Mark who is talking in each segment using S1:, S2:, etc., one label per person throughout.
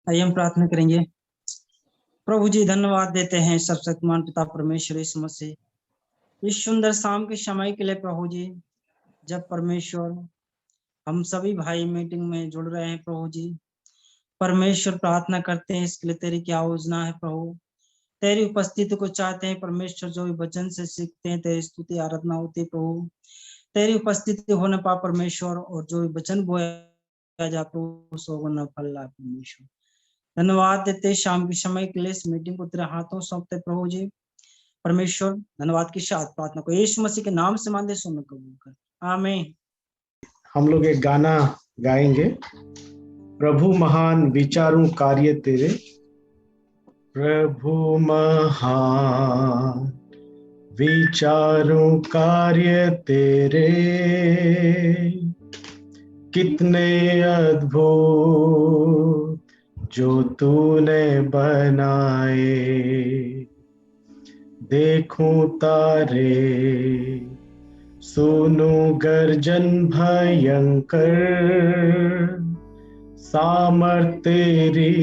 S1: आइए हम प्रार्थना करेंगे। प्रभु जी, धन्यवाद देते हैं सर्वशक्तिमान पिता परमेश्वर यीशु मसीह इस सुंदर शाम के समय के लिए। प्रभु जी, जब परमेश्वर हम सभी भाई मीटिंग में जुड़ रहे हैं, प्रभु जी परमेश्वर प्रार्थना करते हैं इसके लिए तेरी क्या योजना है प्रभु। तेरी उपस्थिति को चाहते हैं परमेश्वर, जो भी वचन से सीखते हैं तेरी स्तुति आराधना होती है प्रभु। तेरी उपस्थिति होने पा परमेश्वर, और जो भी वचन बोया जा प्रभु सो न फल लाए परमेश्वर। धन्यवाद देते शाम के समय के लिए इस मीटिंग को तेरे हाथों सौंपते प्रभु जी परमेश्वर। धन्यवाद की साथ प्रार्थना को यीशु मसीह के नाम से मांगते सुन कबूल कर, आमीन।
S2: हम लोग एक गाना गाएंगे, प्रभु महान विचारों कार्य तेरे। प्रभु महान विचारों कार्य तेरे, कितने अद्भुत जो तूने बनाए। देखूं तारे, सुनूं गर्जन भयंकर, सामर्थ तेरी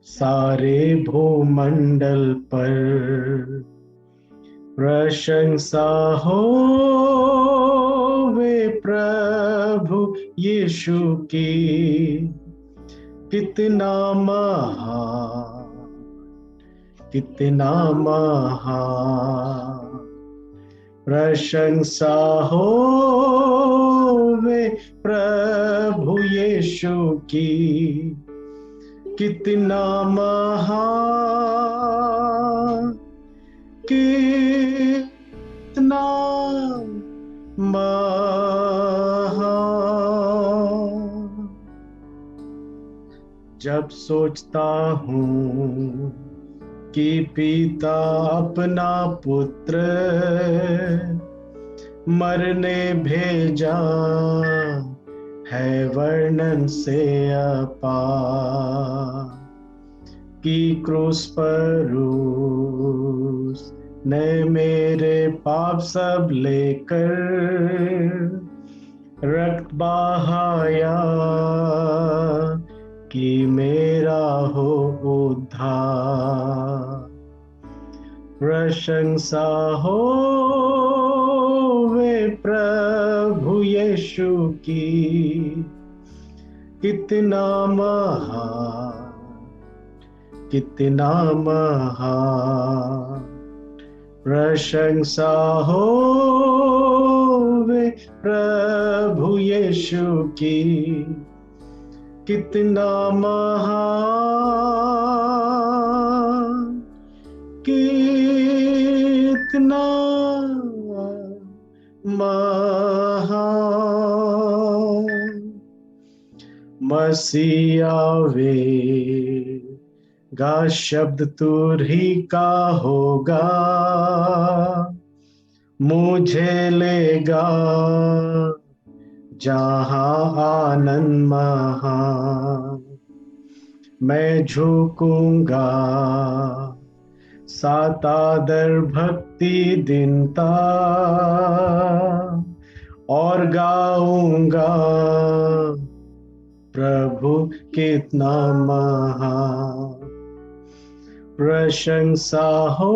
S2: सारे भूमंडल पर। प्रशंसा हो वे प्रभु यीशु की, कितना महान कितना महान। प्रशंसा हो वे प्रभु यीशु की, कितना महान कितना महान। जब सोचता हूँ कि पिता अपना पुत्र मरने भेजा है, वर्णन से अपार। कि क्रूस पर उसने मेरे पाप सब लेकर रक्त बहाया, कि मेरा हो उद्धार। प्रशंसा हो वे प्रभु यीशु की, कितना महान कितना महान। प्रशंसा हो वे प्रभु यीशु की, कितना महान कितना महान। मसीह आवेगा, शब्द तुरही का होगा, मुझे लेगा जहां आनंद महान। मैं झुकूंगा सात आदर भक्ति दीनता, और गाऊंगा प्रभु कितना महान। प्रशंसा हो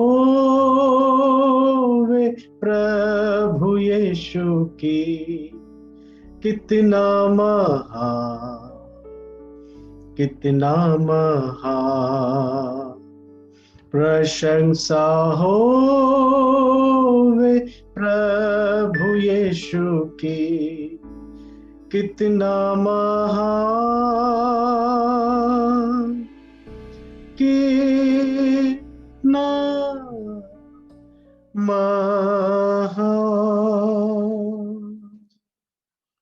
S2: वे प्रभु यीशु की, कितना महान कितना महान। प्रशंसा हो वे प्रभु यीशु की, कितना महान कितना महान।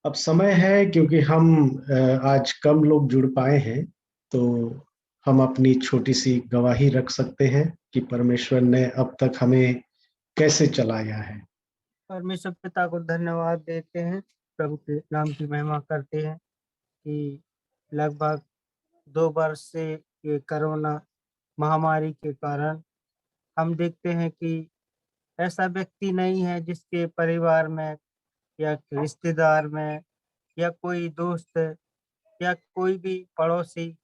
S2: अब समय है, क्योंकि हम आज कम लोग जुड़ पाए हैं, तो हम अपनी छोटी सी गवाही रख सकते हैं कि परमेश्वर ने अब तक हमें कैसे चलाया है।
S1: परमेश्वर पिता को धन्यवाद देते हैं, प्रभु के नाम की महिमा करते हैं कि लगभग 2 वर्ष से ये कोरोना महामारी के कारण हम देखते हैं कि ऐसा व्यक्ति नहीं है जिसके परिवार में या रिश्तेदार में या कोई दोस्त या कोई भी पड़ोसी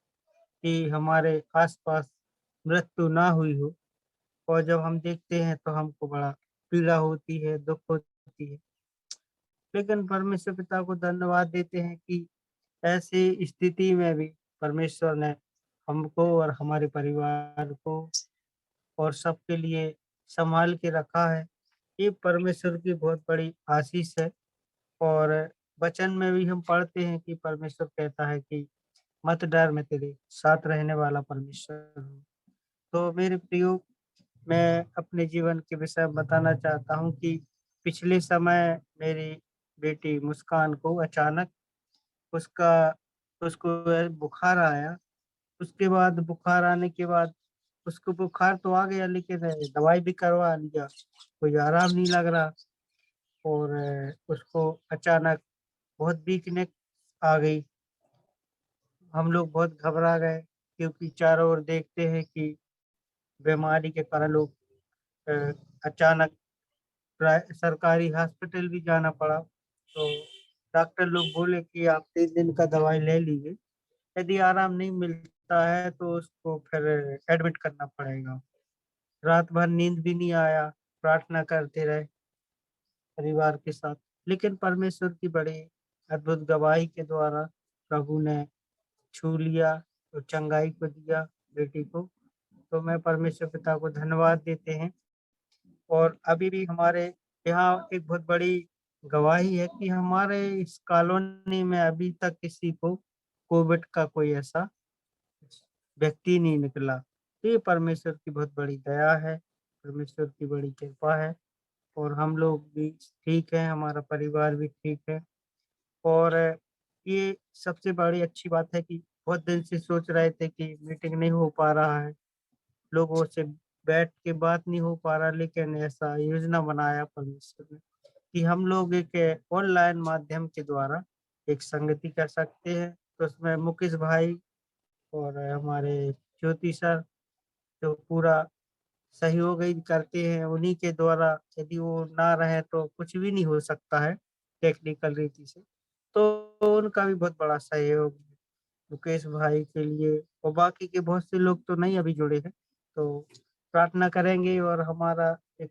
S3: कि हमारे आसपास मृत्यु ना हुई हो, और जब हम देखते हैं तो हमको बड़ा पीड़ा होती है, दुख होती है। लेकिन परमेश्वर पिता को धन्यवाद देते हैं कि ऐसी स्थिति में भी परमेश्वर ने हमको और हमारे परिवार को और सबके लिए संभाल के रखा है। ये परमेश्वर की बहुत बड़ी आशीष है। और वचन में भी हम पढ़ते हैं कि परमेश्वर कहता है कि मत डर, मैं तेरे साथ रहने वाला परमेश्वर हूँ। तो मेरे प्रियो, मैं अपने जीवन के विषय में बताना चाहता हूँ कि पिछले समय मेरी बेटी मुस्कान को अचानक उसका उसको बुखार आया। उसके बाद बुखार आने के बाद उसको बुखार तो आ गया, लेकिन दवाई भी करवा लिया, कोई आराम नहीं लग रहा। और उसको अचानक बहुत वीकनेस आ गई। हम लोग बहुत घबरा गए, क्योंकि चारों ओर देखते हैं कि बीमारी के कारण लोग अ, अचानक सरकारी हॉस्पिटल भी जाना पड़ा। तो डॉक्टर लोग बोले कि आप 3 दिन का दवाई ले लीजिए, यदि आराम नहीं मिलता है तो उसको फिर एडमिट करना पड़ेगा। रात भर नींद भी नहीं आया, प्रार्थना करते रहे परिवार के साथ। लेकिन परमेश्वर की बड़ी अद्भुत गवाही के द्वारा प्रभु ने छू लिया और चंगाई को दिया बेटी को। तो मैं परमेश्वर पिता को धन्यवाद देते हैं। और अभी भी हमारे यहाँ एक बहुत बड़ी गवाही है कि हमारे इस कॉलोनी में अभी तक किसी को कोविड का कोई ऐसा व्यक्ति नहीं निकला। तो ये परमेश्वर की बहुत बड़ी दया है, परमेश्वर की बड़ी कृपा है। और हम लोग भी ठीक हैं, हमारा परिवार भी ठीक है। और ये सबसे बड़ी अच्छी बात है कि बहुत दिन से सोच रहे थे कि मीटिंग नहीं हो पा रहा है, लोगों से बैठ के बात नहीं हो पा रहा, लेकिन ऐसा योजना बनाया परमेश्वर ने कि हम लोग एक ऑनलाइन माध्यम के द्वारा एक संगति कर सकते हैं। तो उसमें मुकेश भाई और हमारे ज्योति सर जो पूरा सहयोग ही करते हैं, उन्हीं के द्वारा, यदि वो ना रहे तो कुछ भी नहीं हो सकता है टेक्निकल रीति से। तो उनका भी बहुत बड़ा सहयोग है मुकेश भाई के लिए। और बाकी के बहुत से लोग तो नहीं अभी जुड़े हैं, तो प्रार्थना करेंगे। और हमारा एक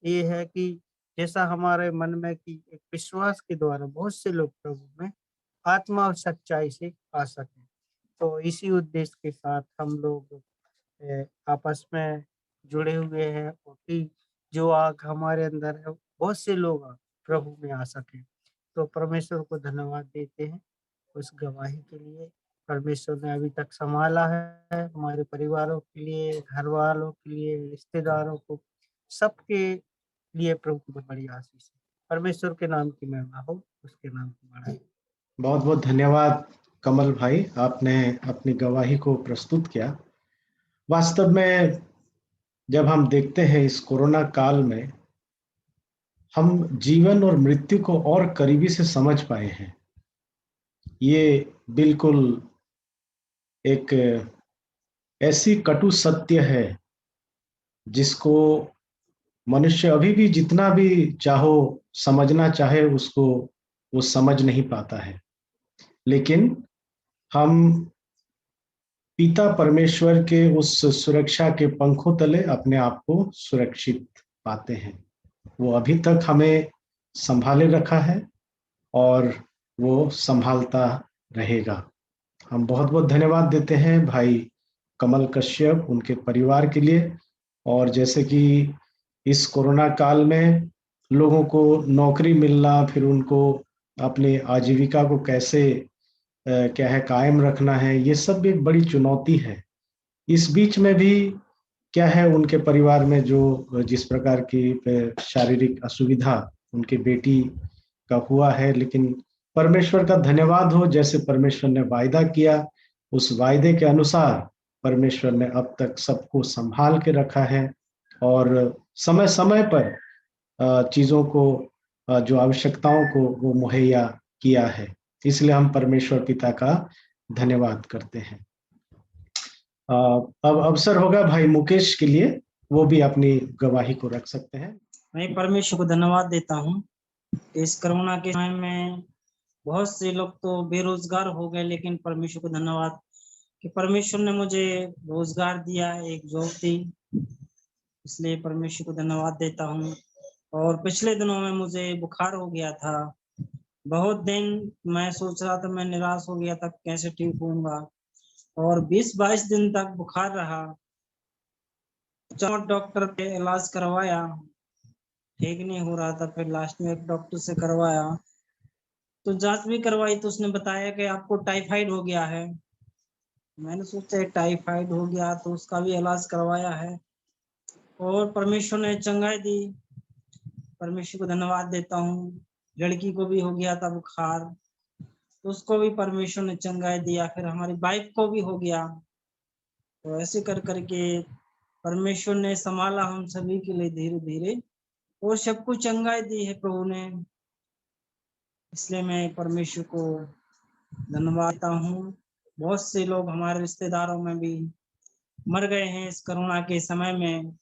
S3: ये है कि जैसा हमारे मन में कि एक विश्वास के द्वारा बहुत से लोग प्रभु में आत्मा और सच्चाई से आ सके। तो इसी उद्देश्य के साथ हम लोग आपस में जुड़े हुए हैं, और कि जो आग हमारे अंदर है बहुत से लोग प्रभु में आ सके। तो परमेश्वर को धन्यवाद देते हैं उस गवाही के लिए। परमेश्वर ने अभी तक संभाला है हमारे परिवारों के लिए, घर वालों के लिए, रिश्तेदारों को, सबके लिए प्रभु की बहुत बड़ी आशीष है। परमेश्वर के नाम की महिमा हो, उसके नाम की बढ़ाई।
S2: बहुत बहुत धन्यवाद कमल भाई, आपने अपनी गवाही को प्रस्तुत किया। वास्तव में जब हम देखते हैं इस कोरोना काल में, हम जीवन और मृत्यु को और करीबी से समझ पाए हैं। ये बिल्कुल एक ऐसी कटु सत्य है जिसको मनुष्य अभी भी जितना भी चाहो समझना चाहे उसको वो समझ नहीं पाता है। लेकिन हम पिता परमेश्वर के उस सुरक्षा के पंखों तले अपने आप को सुरक्षित पाते हैं। वो अभी तक हमें संभाले रखा है और वो संभालता रहेगा। हम बहुत बहुत धन्यवाद देते हैं भाई कमल कश्यप, उनके परिवार के लिए। और जैसे कि इस कोरोना काल में लोगों को नौकरी मिलना, फिर उनको अपनी आजीविका को कैसे क्या है कायम रखना है, ये सब एक बड़ी चुनौती है। इस बीच में भी क्या है उनके परिवार में जो जिस प्रकार की शारीरिक असुविधा उनके बेटी का हुआ है, लेकिन परमेश्वर का धन्यवाद हो, जैसे परमेश्वर ने वायदा किया उस वायदे के अनुसार परमेश्वर ने अब तक सबको संभाल के रखा है और समय समय पर चीजों को जो आवश्यकताओं को वो मुहैया किया है। इसलिए हम परमेश्वर पिता का धन्यवाद करते हैं। अब अवसर होगा भाई मुकेश के लिए, वो भी अपनी गवाही को रख सकते हैं।
S1: मैं परमेश्वर को धन्यवाद देता हूँ। इस कोरोना के समय में बहुत से लोग तो बेरोजगार हो गए, लेकिन परमेश्वर को धन्यवाद कि परमेश्वर ने मुझे रोजगार दिया, एक जॉब दी, इसलिए परमेश्वर को धन्यवाद देता हूँ। और पिछले दिनों में मुझे बुखार हो गया था, बहुत दिन मैं सोच रहा था, मैं निराश हो गया था कैसे ठीक होऊंगा, और 20-22 दिन तक बुखार रहा। डॉक्टर पे इलाज करवाया, ठीक नहीं हो रहा था, फिर लास्ट में एक डॉक्टर से करवाया, तो जांच भी करवाई तो उसने बताया कि आपको टाइफाइड हो गया है। मैंने सोचा टाइफाइड हो गया तो उसका भी इलाज करवाया है, और परमेश्वर ने चंगाई दी, परमेश्वर को धन्यवाद देता हूँ। लड़की को भी हो गया था बुखार, तो उसको भी परमेश्वर ने चंगाई दिया, फिर हमारी वाइफ को भी हो गया। तो ऐसे कर करके परमेश्वर ने संभाला हम सभी के लिए धीरे धीरे, और सबको चंगाई दी है प्रभु ने, इसलिए मैं परमेश्वर को धन्यवाद देता हूँ। बहुत से लोग हमारे रिश्तेदारों में भी मर गए हैं इस कोरोना के समय में,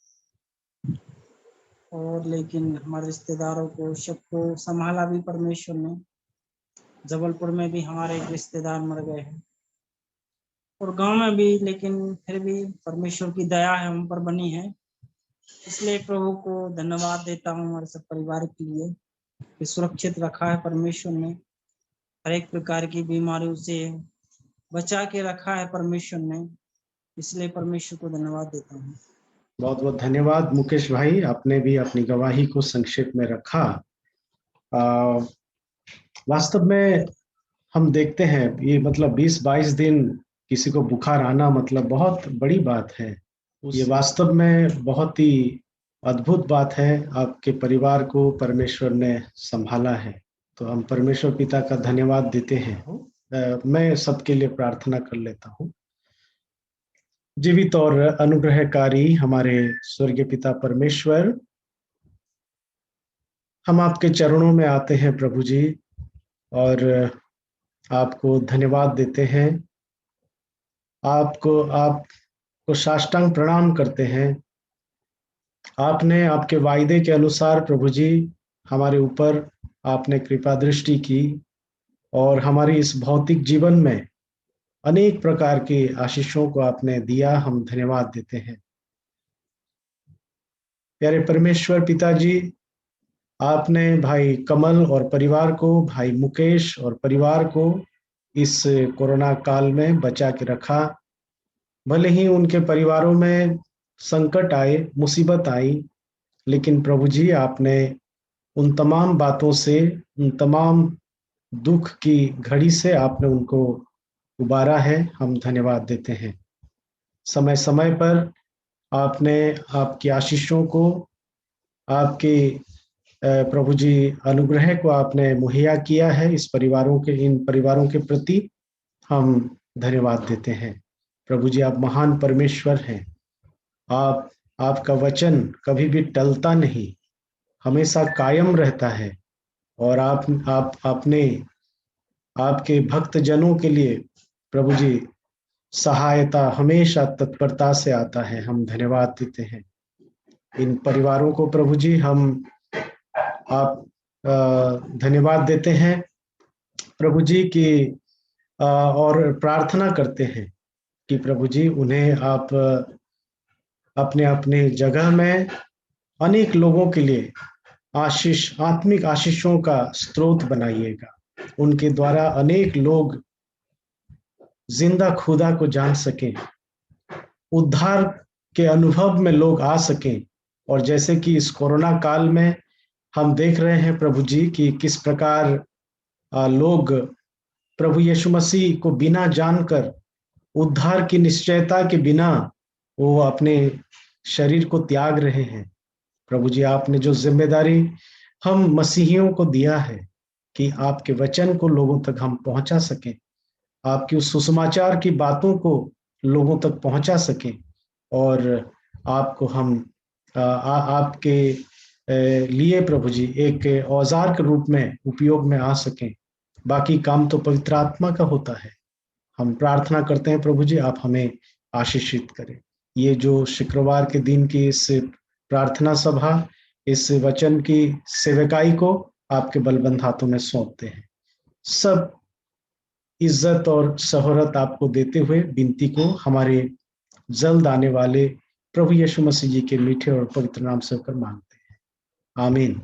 S1: और लेकिन हमारे रिश्तेदारों को सबको संभाला भी परमेश्वर ने। जबलपुर में भी हमारे एक रिश्तेदार मर गए हैं, और गांव में भी, लेकिन फिर भी परमेश्वर की दया है हम पर बनी है, इसलिए प्रभु को धन्यवाद देता हूँ हमारे सब परिवार के लिए कि सुरक्षित रखा है परमेश्वर ने, हर एक प्रकार की बीमारियों से बचा के रखा है परमेश्वर ने, इसलिए परमेश्वर को धन्यवाद देता हूँ।
S2: बहुत बहुत धन्यवाद मुकेश भाई, आपने भी अपनी गवाही को संक्षेप में रखा। वास्तव में हम देखते हैं ये मतलब 20-22 दिन किसी को बुखार आना मतलब बहुत बड़ी बात है। ये वास्तव में बहुत ही अद्भुत बात है, आपके परिवार को परमेश्वर ने संभाला है, तो हम परमेश्वर पिता का धन्यवाद देते हैं। मैं सबके लिए प्रार्थना कर लेता हूँ। जीवित और अनुग्रहकारी हमारे स्वर्गीय पिता परमेश्वर, हम आपके चरणों में आते हैं प्रभु जी, और आपको धन्यवाद देते हैं, आपको साष्टांग प्रणाम करते हैं। आपने आपके वायदे के अनुसार प्रभु जी हमारे ऊपर आपने कृपा दृष्टि की, और हमारी इस भौतिक जीवन में अनेक प्रकार की आशीषों को आपने दिया, हम धन्यवाद देते हैं। प्यारे परमेश्वर पिताजी, आपने भाई कमल और परिवार को, भाई मुकेश और परिवार को इस कोरोना काल में बचा के रखा। भले ही उनके परिवारों में संकट आए, मुसीबत आई, लेकिन प्रभु जी आपने उन तमाम बातों से, उन तमाम दुख की घड़ी से आपने उनको उबारा है, हम धन्यवाद देते हैं। समय समय पर आपने आपकी आशीषों को, आपके प्रभु जी अनुग्रह को आपने मुहैया किया है इन परिवारों के प्रति हम धन्यवाद देते हैं। प्रभु जी आप महान परमेश्वर हैं, आपका वचन कभी भी टलता नहीं, हमेशा कायम रहता है, और आपने आपके भक्त जनों के लिए प्रभु जी सहायता हमेशा तत्परता से आता है, हम धन्यवाद देते हैं। इन परिवारों को प्रभु जी हम आप धन्यवाद देते हैं प्रभु जी की, और प्रार्थना करते हैं कि प्रभु जी उन्हें आप अपने अपने जगह में अनेक लोगों के लिए आत्मिक आशीषों का स्रोत बनाइएगा, उनके द्वारा अनेक लोग जिंदा खुदा को जान सकें, उद्धार के अनुभव में लोग आ सकें। और जैसे कि इस कोरोना काल में हम देख रहे हैं प्रभु जी कि किस प्रकार लोग प्रभु यीशु मसीह को बिना जानकर, उद्धार की निश्चयता के बिना वो अपने शरीर को त्याग रहे हैं। प्रभु जी आपने जो जिम्मेदारी हम मसीहियों को दिया है कि आपके वचन को लोगों तक हम पहुंचा सकें, आपकी उस सुसमाचार की बातों को लोगों तक पहुंचा सकें, और आपको हम आपके लिए प्रभु जी एक औजार के रूप में उपयोग में आ सकें। बाकी काम तो पवित्र आत्मा का होता है। हम प्रार्थना करते हैं प्रभु जी आप हमें आशीषित करें। ये जो शुक्रवार के दिन की इस प्रार्थना सभा, इस वचन की सेवकाई को आपके बलबंद हाथों में सौंपते हैं। सब इज्जत और शोहरत आपको देते हुए विनती को हमारे जल्द आने वाले प्रभु यीशु मसीह जी के मीठे और पवित्र नाम से होकर मांगते हैं, आमीन।